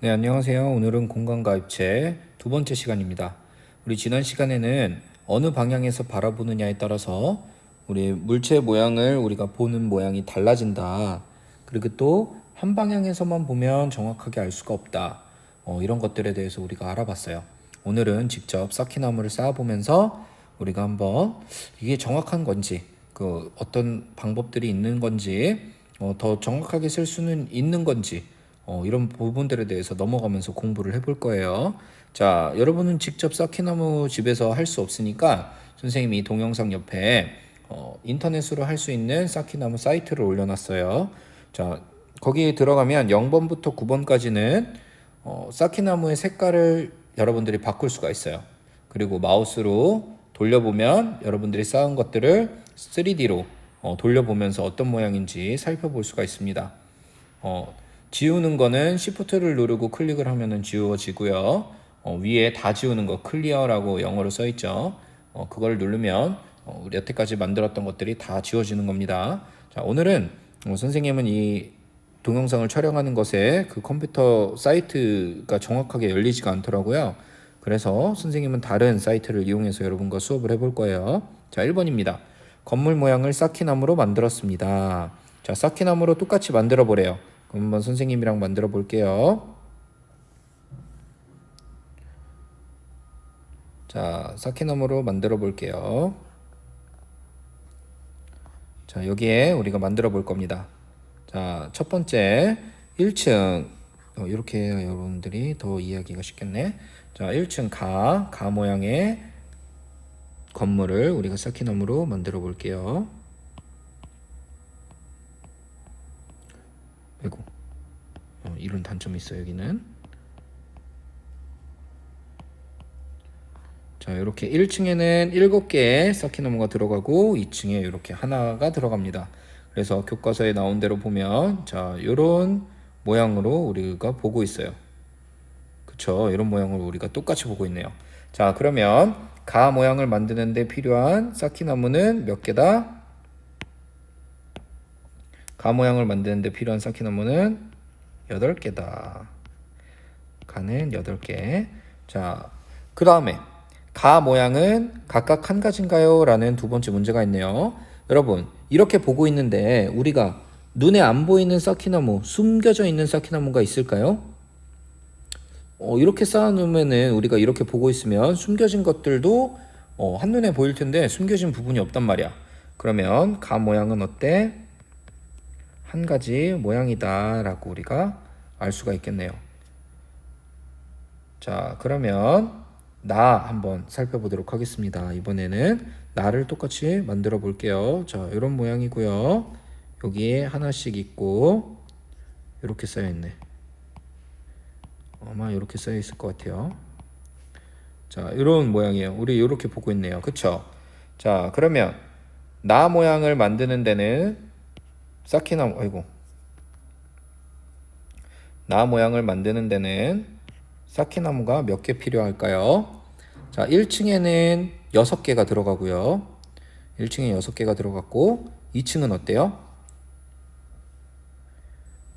네, 안녕하세요. 오늘은 공간가입체 두 번째 시간입니다. 우리 지난 시간에는 어느 방향에서 바라보느냐에 따라서 우리 물체 모양을 우리가 보는 모양이 달라진다. 그리고 또 한 방향에서만 보면 정확하게 알 수가 없다. 이런 것들에 대해서 우리가 알아봤어요. 오늘은 직접 쌓기나무를 쌓아보면서 우리가 한번 이게 정확한 건지, 어떤 방법들이 있는 건지, 더 정확하게 쓸 수는 있는 건지, 이런 부분들에 대해서 넘어가면서 공부를 해볼 거예요. 자, 여러분은 직접 쌓기나무 집에서 할 수 없으니까 선생님이 동영상 옆에 인터넷으로 할 수 있는 쌓기나무 사이트를 올려놨어요. 자, 거기에 들어가면 0번부터 9번까지는 쌓기나무의 색깔을 여러분들이 바꿀 수가 있어요. 그리고 마우스로 돌려보면 여러분들이 쌓은 것들을 3D로 돌려보면서 어떤 모양인지 살펴볼 수가 있습니다. 지우는 거는 Shift를 누르고 클릭을 하면은 지워지고요. 위에 다 지우는 거 클리어라고 영어로 써 있죠. 그걸 누르면 우리 여태까지 만들었던 것들이 다 지워지는 겁니다. 자, 오늘은 선생님은 이 동영상을 촬영하는 것에 그 컴퓨터 사이트가 정확하게 열리지가 않더라고요. 그래서 선생님은 다른 사이트를 이용해서 여러분과 수업을 해볼 거예요. 자, 1번입니다. 건물 모양을 쌓기나무로 만들었습니다. 자, 쌓기나무로 똑같이 만들어 보래요. 그럼 한번 선생님이랑 만들어 볼게요. 자, 쌓기나무로 만들어 볼게요. 자, 여기에 우리가 만들어 볼 겁니다. 자, 첫 번째 1층 이렇게 해야 여러분들이 더 이해하기가 쉽겠네. 자, 1층 가 모양의 건물을 우리가 쌓기나무로 만들어 볼게요. 아이고, 이런 단점이 있어요. 여기는. 자, 이렇게 1층에는 7개의 쌓기나무가 들어가고 2층에 이렇게 하나가 들어갑니다. 그래서 교과서에 나온 대로 보면 자, 이런 모양으로 우리가 보고 있어요. 그쵸? 이런 모양으로 우리가 똑같이 보고 있네요. 자, 그러면 가 모양을 만드는 데 필요한 쌓기나무는 몇 개다? 가 모양을 만드는 데 필요한 쌓기나무는 8개다. 가는 8개. 자, 그 다음에 가 모양은 각각 한 가지인가요? 라는 두 번째 문제가 있네요. 여러분, 이렇게 보고 있는데 우리가 눈에 안 보이는 쌓기나무, 숨겨져 있는 쌓기나무가 있을까요? 이렇게 쌓아놓으면은 우리가 이렇게 보고 있으면 숨겨진 것들도 한눈에 보일 텐데 숨겨진 부분이 없단 말이야. 그러면 가 모양은 어때? 한 가지 모양이다 라고 우리가 알 수가 있겠네요. 자, 그러면 나 한번 살펴보도록 하겠습니다. 이번에는 나를 똑같이 만들어 볼게요. 자, 이런 모양이고요. 여기에 하나씩 있고 이렇게 쌓여 있네. 아마 이렇게 쌓여 있을 것 같아요. 자, 이런 모양이에요. 우리 이렇게 보고 있네요. 그쵸? 자, 그러면 나 모양을 만드는 데는 쌓기나무, 아이고. 나 모양을 만드는 데는 쌓기나무가 몇 개 필요할까요? 자, 1층에는 6개가 들어가고요. 1층에 6개가 들어갔고 2층은 어때요?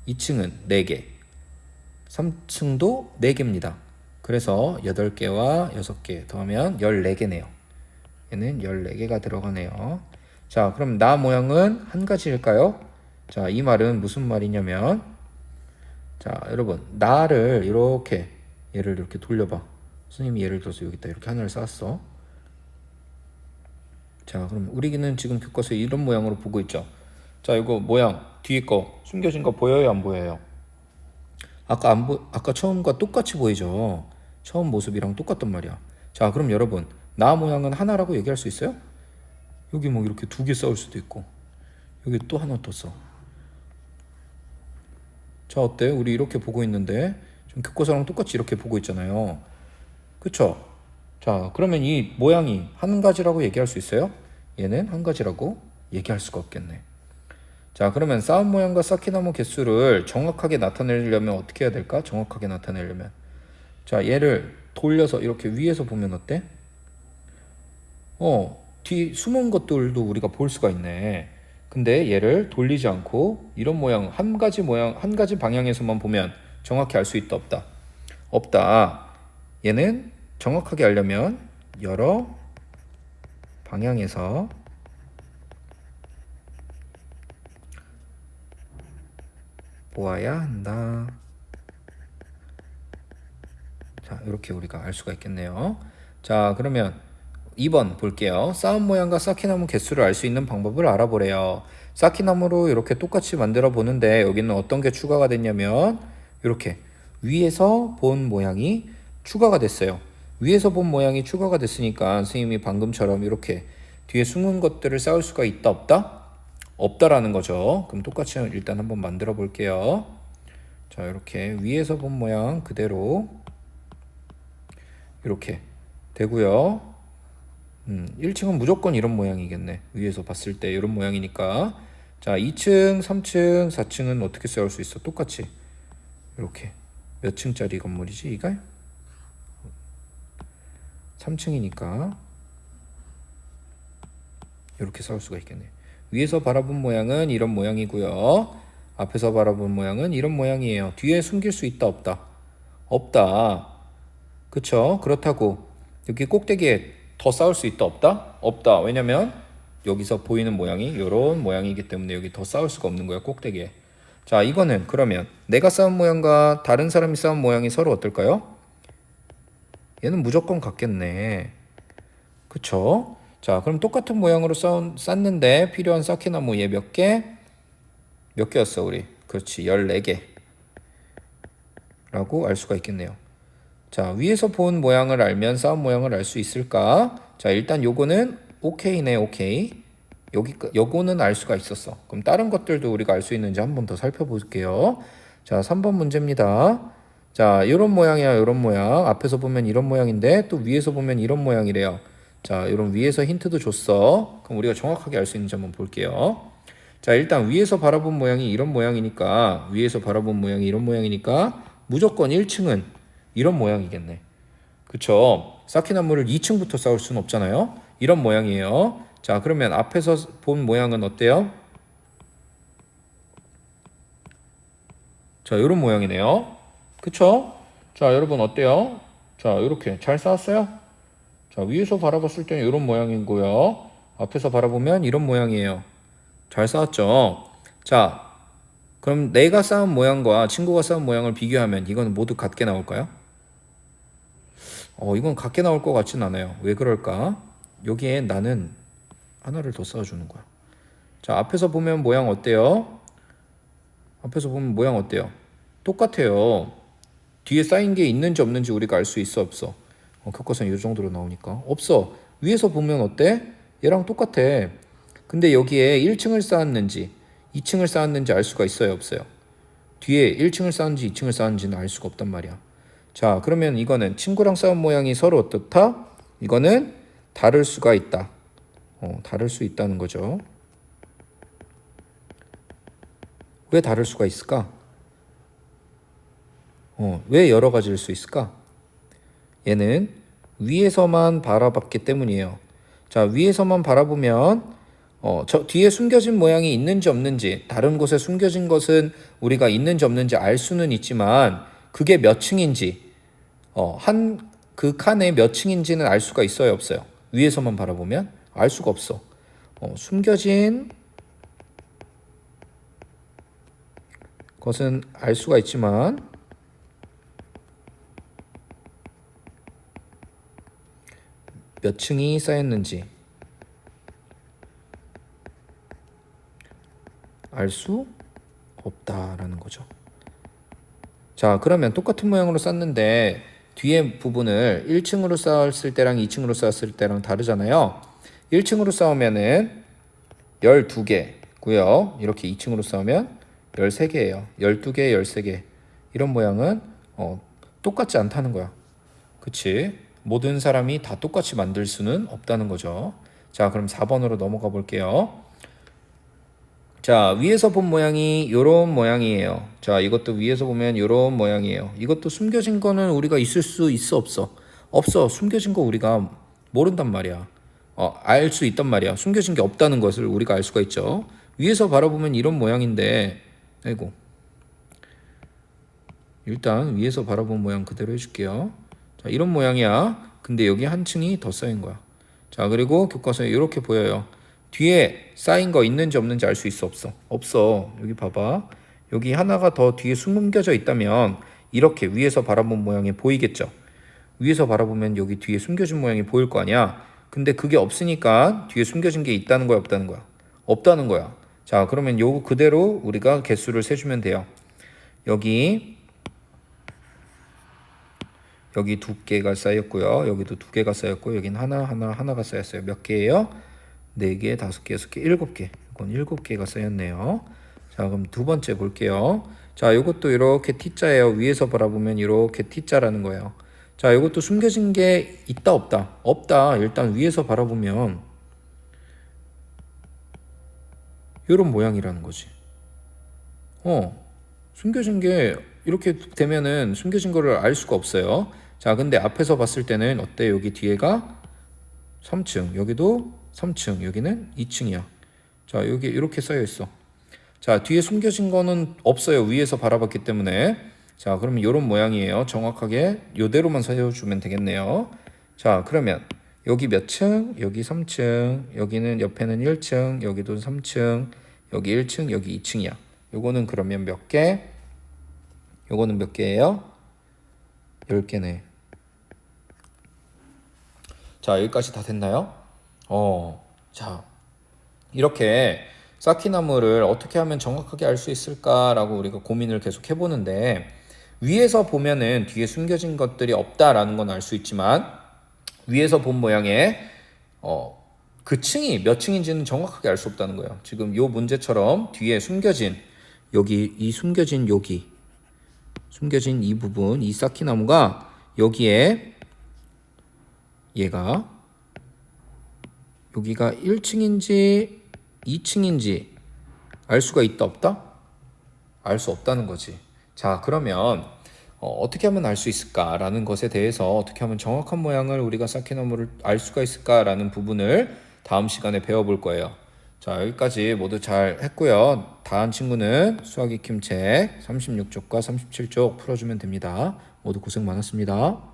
2층은 4개. 3층도 4개입니다. 그래서 8개와 6개 더하면 14개네요. 얘는 14개가 들어가네요. 자, 그럼 나 모양은 한 가지일까요? 자, 이 말은 무슨 말이냐면 자, 여러분, 나를 이렇게 얘를 이렇게 돌려봐. 선생님이 예를 들어서 여기다 이렇게 하나를 쌓았어. 자, 그럼 우리는 지금 교과서에 이런 모양으로 보고 있죠. 자, 이거 모양 뒤에 거 숨겨진 거 보여요, 안 보여요? 아까 처음과 똑같이 보이죠. 처음 모습이랑 똑같단 말이야. 자, 그럼 여러분, 나 모양은 하나라고 얘기할 수 있어요? 여기 뭐 이렇게 2개 쌓을 수도 있고 여기 또 하나 더 써. 자, 어때? 우리 이렇게 보고 있는데 지금 교과서랑 똑같이 이렇게 보고 있잖아요. 그쵸? 자, 그러면 이 모양이 한 가지라고 얘기할 수 있어요? 얘는 한 가지라고 얘기할 수가 없겠네. 자, 그러면 쌓은 모양과 쌓기나무 개수를 정확하게 나타내려면 어떻게 해야 될까? 정확하게 나타내려면 자, 얘를 돌려서 이렇게 위에서 보면 어때? 뒤 숨은 것들도 우리가 볼 수가 있네. 근데 얘를 돌리지 않고 이런 모양, 한 가지 방향에서만 보면 정확히 알 수 있다 없다? 없다. 얘는 정확하게 알려면 여러 방향에서 보아야 한다. 자, 이렇게 우리가 알 수가 있겠네요. 자, 그러면 2번 볼게요. 쌓은 모양과 쌓기나무 개수를 알 수 있는 방법을 알아보래요. 쌓기나무로 이렇게 똑같이 만들어 보는데 여기는 어떤 게 추가가 됐냐면 이렇게 위에서 본 모양이 추가가 됐어요. 위에서 본 모양이 추가가 됐으니까 선생님이 방금처럼 이렇게 뒤에 숨은 것들을 쌓을 수가 있다 없다? 없다라는 거죠. 그럼 똑같이 일단 한번 만들어 볼게요. 자, 이렇게 위에서 본 모양 그대로 이렇게 되고요. 1층은 무조건 이런 모양이겠네. 위에서 봤을 때 이런 모양이니까. 자, 2층, 3층, 4층은 어떻게 쌓을 수 있어? 똑같이 이렇게. 몇 층짜리 건물이지 이가? 3층이니까 이렇게 쌓을 수가 있겠네. 위에서 바라본 모양은 이런 모양이고요. 앞에서 바라본 모양은 이런 모양이에요. 뒤에 숨길 수 있다 없다? 없다. 그쵸? 그렇다고 여기 꼭대기에 더 쌓을 수 있다 없다? 없다. 왜냐면 여기서 보이는 모양이 이런 모양이기 때문에 여기 더 쌓을 수가 없는 거야, 꼭대기에. 자, 이거는 그러면 내가 쌓은 모양과 다른 사람이 쌓은 모양이 서로 어떨까요? 얘는 무조건 같겠네. 그쵸? 자, 그럼 똑같은 모양으로 쌓는데 필요한 쌓기나무 얘 몇 개? 몇 개였어 우리? 그렇지, 14개 라고 알 수가 있겠네요. 자, 위에서 본 모양을 알면 쌓은 모양을 알 수 있을까? 자, 일단 요거는 오케이네. 오케이. 요거는 알 수가 있었어. 그럼 다른 것들도 우리가 알 수 있는지 한번 더 살펴볼게요. 자, 3번 문제입니다. 자, 요런 모양이야. 요런 모양. 앞에서 보면 이런 모양인데 또 위에서 보면 이런 모양이래요. 자, 요런 위에서 힌트도 줬어. 그럼 우리가 정확하게 알 수 있는지 한번 볼게요. 자, 일단 위에서 바라본 모양이 이런 모양이니까 무조건 1층은 이런 모양이겠네. 그쵸? 쌓기나무를 2층부터 쌓을 수는 없잖아요. 이런 모양이에요. 자, 그러면 앞에서 본 모양은 어때요? 자, 이런 모양이네요. 그쵸? 자, 여러분 어때요? 자, 이렇게 잘 쌓았어요? 자, 위에서 바라봤을 때는 이런 모양이고요. 앞에서 바라보면 이런 모양이에요. 잘 쌓았죠? 자, 그럼 내가 쌓은 모양과 친구가 쌓은 모양을 비교하면 이건 모두 같게 나올까요? 이건 같게 나올 것 같진 않아요. 왜 그럴까? 여기에 나는 하나를 더 쌓아주는 거야. 자, 앞에서 보면 모양 어때요? 똑같아요. 뒤에 쌓인 게 있는지 없는지 우리가 알 수 있어 없어? 교과서는 이 정도로 나오니까 없어. 위에서 보면 어때? 얘랑 똑같아. 근데 여기에 1층을 쌓았는지 2층을 쌓았는지 알 수가 있어요 없어요? 뒤에 1층을 쌓았는지 2층을 쌓았는지는 알 수가 없단 말이야. 자, 그러면 이거는 친구랑 싸운 모양이 서로 어떻다? 이거는 다를 수가 있다. 다를 수 있다는 거죠. 왜 다를 수가 있을까? 왜 여러 가지일 수 있을까? 얘는 위에서만 바라봤기 때문이에요. 자, 위에서만 바라보면 저 뒤에 숨겨진 모양이 있는지 없는지, 다른 곳에 숨겨진 것은 우리가 있는지 없는지 알 수는 있지만 그게 몇 층인지, 그 칸에 몇 층인지는 알 수가 있어요 없어요? 위에서만 바라보면 알 수가 없어. 숨겨진 것은 알 수가 있지만 몇 층이 쌓였는지 알 수 없다라는 거죠. 자, 그러면 똑같은 모양으로 쌓는데 뒤에 부분을 1층으로 쌓았을 때랑 2층으로 쌓았을 때랑 다르잖아요. 1층으로 쌓으면은 12개고요. 이렇게 2층으로 쌓으면 13개예요. 12개, 13개. 이런 모양은 똑같지 않다는 거야. 그치? 모든 사람이 다 똑같이 만들 수는 없다는 거죠. 자, 그럼 4번으로 넘어가 볼게요. 자, 위에서 본 모양이 요런 모양이에요. 자, 이것도 위에서 보면 요런 모양이에요. 이것도 숨겨진 거는 우리가 있을 수 있어 없어? 없어. 숨겨진 거 우리가 모른단 말이야. 알 수 있단 말이야. 숨겨진 게 없다는 것을 우리가 알 수가 있죠. 위에서 바라보면 이런 모양인데, 아이고, 일단 위에서 바라본 모양 그대로 해줄게요. 자, 이런 모양이야. 근데 여기 한 층이 더 쌓인 거야. 자, 그리고 교과서에 이렇게 보여요. 뒤에 쌓인 거 있는지 없는지 알 수 있어, 없어? 없어. 여기 봐봐. 여기 하나가 더 뒤에 숨겨져 있다면 이렇게 위에서 바라본 모양이 보이겠죠? 위에서 바라보면 여기 뒤에 숨겨진 모양이 보일 거 아니야. 근데 그게 없으니까 뒤에 숨겨진 게 있다는 거야, 없다는 거야? 없다는 거야. 자, 그러면 요거 그대로 우리가 개수를 세주면 돼요. 여기 두 개가 쌓였고요. 여기도 두 개가 쌓였고, 여긴 하나가 쌓였어요. 몇 개예요? 네 개, 다섯 개, 여섯 개, 일곱 개. 이건 일곱 개가 쌓였네요. 자, 그럼 두 번째 볼게요. 자, 이것도 이렇게 T자예요. 위에서 바라보면 이렇게 T자라는 거예요. 자, 이것도 숨겨진 게 있다, 없다? 없다. 일단 위에서 바라보면 이런 모양이라는 거지. 숨겨진 게 이렇게 되면은 숨겨진 거를 알 수가 없어요. 자, 근데 앞에서 봤을 때는 어때? 여기 뒤에가 3층, 여기도 3층, 여기는 2층이야. 자, 여기 이렇게 쌓여 있어. 자, 뒤에 숨겨진 거는 없어요. 위에서 바라봤기 때문에. 자, 그러면 이런 모양이에요. 정확하게 이대로만 세워주면 되겠네요. 자, 그러면 여기 몇 층? 여기 3층, 여기는 옆에는 1층, 여기도 3층, 여기 1층, 여기 2층이야. 요거는 그러면 몇 개? 요거는 몇 개예요? 10개네. 자, 여기까지 다 됐나요? 자, 이렇게 쌓기나무를 어떻게 하면 정확하게 알 수 있을까라고 우리가 고민을 계속 해보는데, 위에서 보면은 뒤에 숨겨진 것들이 없다라는 건 알 수 있지만, 위에서 본 모양에 그 층이 몇 층인지는 정확하게 알 수 없다는 거예요. 지금 요 문제처럼 뒤에 숨겨진 숨겨진 이 부분, 이 쌓기나무가 여기에 얘가 여기가 1층인지 2층인지 알 수가 있다, 없다? 알 수 없다는 거지. 자, 그러면 어떻게 하면 알 수 있을까라는 것에 대해서, 어떻게 하면 정확한 모양을 우리가 쌓기나무를 알 수가 있을까라는 부분을 다음 시간에 배워볼 거예요. 자, 여기까지 모두 잘 했고요. 다음 친구는 수학 익힘책 36쪽과 37쪽 풀어주면 됩니다. 모두 고생 많았습니다.